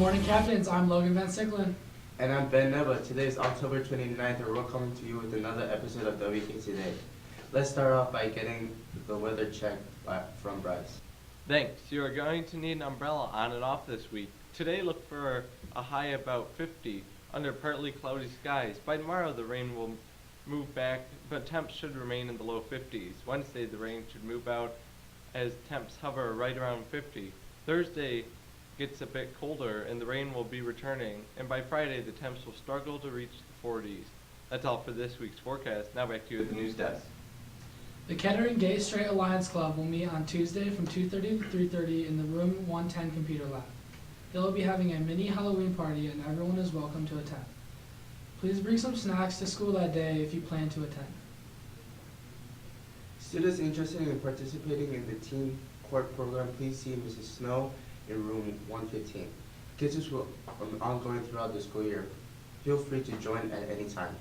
morning, Captains. I'm Logan Van Sicklen. And I'm Ben Neva. Today is October 29th, and we're coming to you with another episode of WK Today. Let's start off by getting the weather check from Bryce. Thanks. You are going to need an umbrella on and off this week. Today look for a high about 50 under partly cloudy skies. By tomorrow the rain will move back, but temps should remain in the low 50s. Wednesday the rain should move out as temps hover right around 50. Thursday gets a bit colder and the rain will be returning, and by Friday the temps will struggle to reach the 40s. That's all for this week's forecast. Now back to you at the news desk. The Kettering Gay Straight Alliance Club will meet on Tuesday from 2:30 to 3:30 in the room 110 computer lab. They will be having a mini Halloween party and everyone is welcome to attend. Please bring some snacks to school that day if you plan to attend. Students interested in participating in the teen court program, please see Mrs. Snow in room 115. Classes will be ongoing throughout the school year. Feel free to join at any time.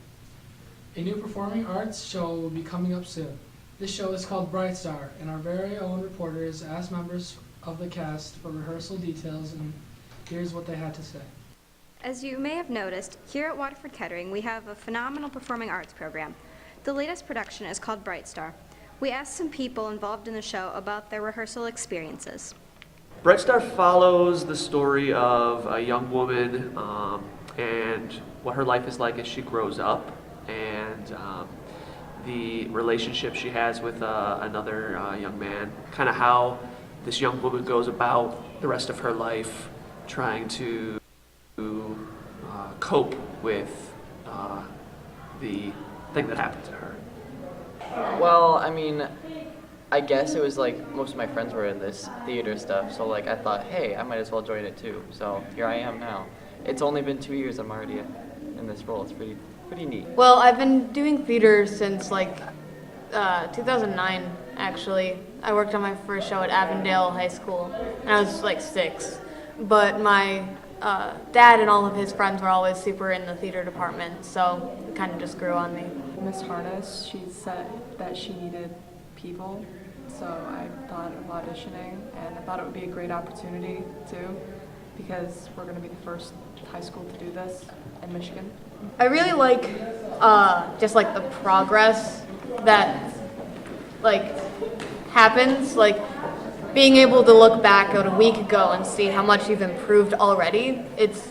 A new performing arts show will be coming up soon. This show is called Bright Star, and our very own reporters asked members of the cast for rehearsal details, and here's what they had to say. As you may have noticed, here at Waterford Kettering, we have a phenomenal performing arts program. The latest production is called Bright Star. We asked some people involved in the show about their rehearsal experiences. Bright Star follows the story of a young woman and what her life is like as she grows up, and the relationship she has with another young man, kind of how this young woman goes about the rest of her life trying to cope with the thing that happened to her. Well, I mean, I guess it was like most of my friends were in this theater stuff, so like I thought, hey, I might as well join it too. So here I am now. It's only been 2 years I'm already in this role. It's pretty neat. Well, I've been doing theater since like 2009, actually. I worked on my first show at Avondale High School, and I was like 6. But my dad and all of his friends were always super in the theater department, so it kind of just grew on me. Miss Harness, she said that she needed people, so I thought of auditioning, and I thought it would be a great opportunity too, because we're going to be the first high school to do this in Michigan. I really like just like the progress that like happens, like being able to look back at a week ago and see how much you've improved already. It's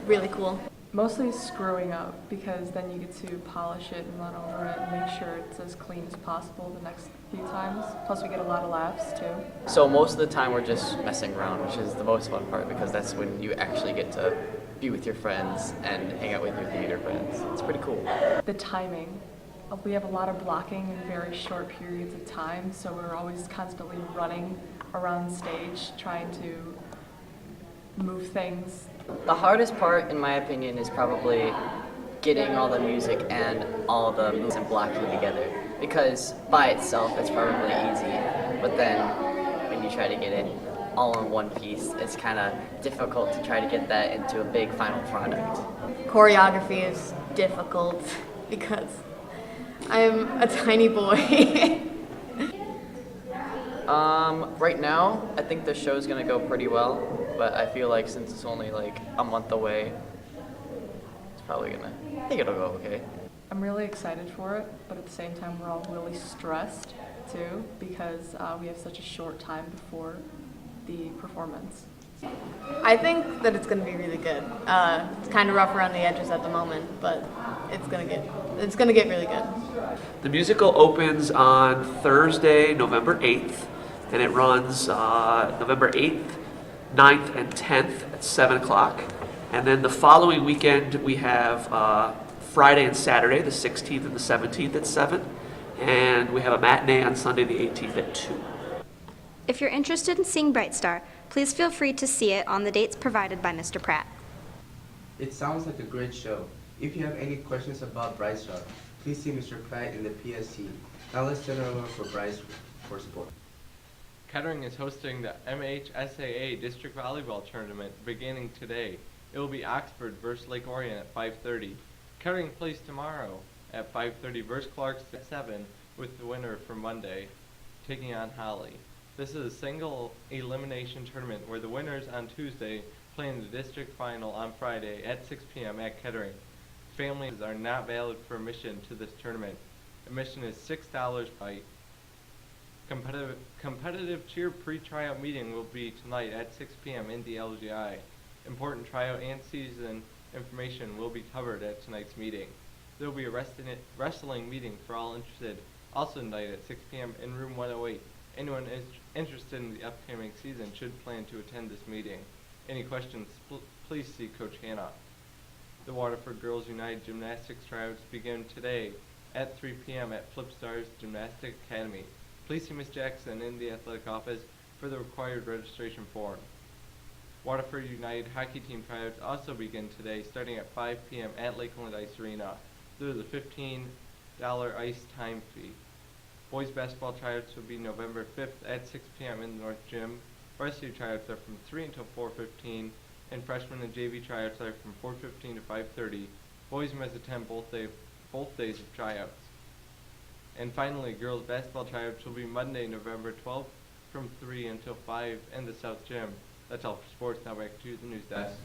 really cool. Mostly screwing up, because then you get to polish it and run over it and make sure it's as clean as possible the next few times. Plus we get a lot of laughs too. So most of the time we're just messing around, which is the most fun part, because that's when you actually get to be with your friends and hang out with your theater friends. It's pretty cool. The timing. We have a lot of blocking in very short periods of time, so we're always constantly running around stage trying to move things. The hardest part, in my opinion, is probably getting all the music and all the moves and blocking together, because by itself it's probably easy, but then when you try to get it all in one piece, it's kind of difficult to try to get that into a big final product. Choreography is difficult because I'm a tiny boy. Right now, I think the show's gonna go pretty well, but I feel like since it's only like a month away, I think it'll go okay. I'm really excited for it, but at the same time we're all really stressed too, because we have such a short time before the performance. I think that it's going to be really good. It's kind of rough around the edges at the moment, but it's going to get really good. The musical opens on Thursday, November 8th, and it runs November 8th, 9th, and 10th at 7 o'clock. And then the following weekend we have Friday and Saturday, the 16th and the 17th at 7. And we have a matinee on Sunday, the 18th at 2. If you're interested in seeing Bright Star, please feel free to see it on the dates provided by Mr. Pratt. It sounds like a great show. If you have any questions about Bright Star, please see Mr. Pratt in the PSC. Now let's turn it over for Bryce for support. Kettering is hosting the MHSAA District Volleyball Tournament beginning today. It will be Oxford versus Lake Orion at 5:30. Kettering plays tomorrow at 5:30 versus Clarks at 7, with the winner for Monday taking on Holly. This is a single elimination tournament where the winners on Tuesday playing the district final on Friday at 6 p.m. at Kettering. Families are not valid for admission to this tournament. Admission is $6 by competitive cheer pre-tryout meeting will be tonight at 6 p.m. in the LGI. Important tryout and season information will be covered at tonight's meeting. There will be a wrestling meeting for all interested, also tonight at 6 p.m. in room 108. Anyone interested in the upcoming season should plan to attend this meeting. Any questions, please see Coach Hanna. The Waterford Girls United Gymnastics tryouts begin today at 3 p.m. at Flipstars Gymnastic Academy. Please see Ms. Jackson in the athletic office for the required registration form. Waterford United hockey team tryouts also begin today, starting at 5 p.m. at Lakeland Ice Arena. There is a $15 ice time fee. Boys basketball tryouts will be November 5th at 6 p.m. in the North Gym. Varsity tryouts are from 3 until 4:15, and freshman and JV tryouts are from 4:15 to 5:30. Boys must attend both days of tryouts. And finally, girls basketball tryouts will be Monday, November 12th from 3 until 5 in the South Gym. That's all for sports. Now back to the news desk.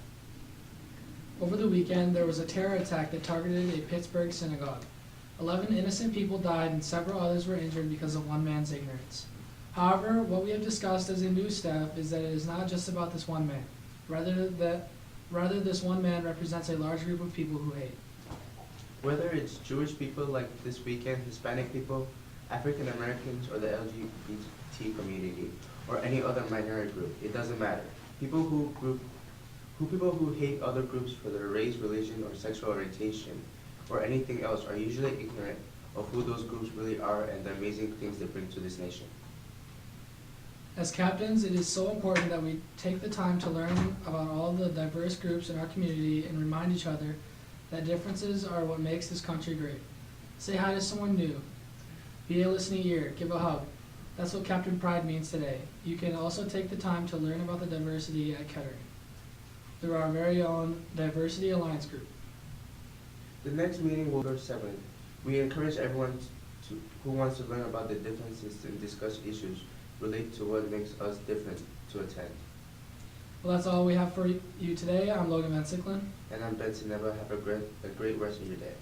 Over the weekend, there was a terror attack that targeted a Pittsburgh synagogue. 11 innocent people died and several others were injured because of one man's ignorance. However, what we have discussed as a news staff is that it is not just about this one man. Rather, this one man represents a large group of people who hate. Whether it's Jewish people like this weekend, Hispanic people, African Americans, or the LGBT community, or any other minority group, it doesn't matter. People who hate other groups for their race, religion, or sexual orientation, or anything else are usually ignorant of who those groups really are and the amazing things they bring to this nation. As captains, it is so important that we take the time to learn about all the diverse groups in our community and remind each other that differences are what makes this country great. Say hi to someone new. Be a listening ear. Give a hug. That's what Captain Pride means today. You can also take the time to learn about the diversity at Kettering through our very own Diversity Alliance group. The next meeting will be November 7th. We encourage everyone who wants to learn about the differences and discuss issues related to what makes us different to attend. Well, that's all we have for you today. I'm Logan Van Sicklen. And I'm Benson Neva. Have a great rest of your day.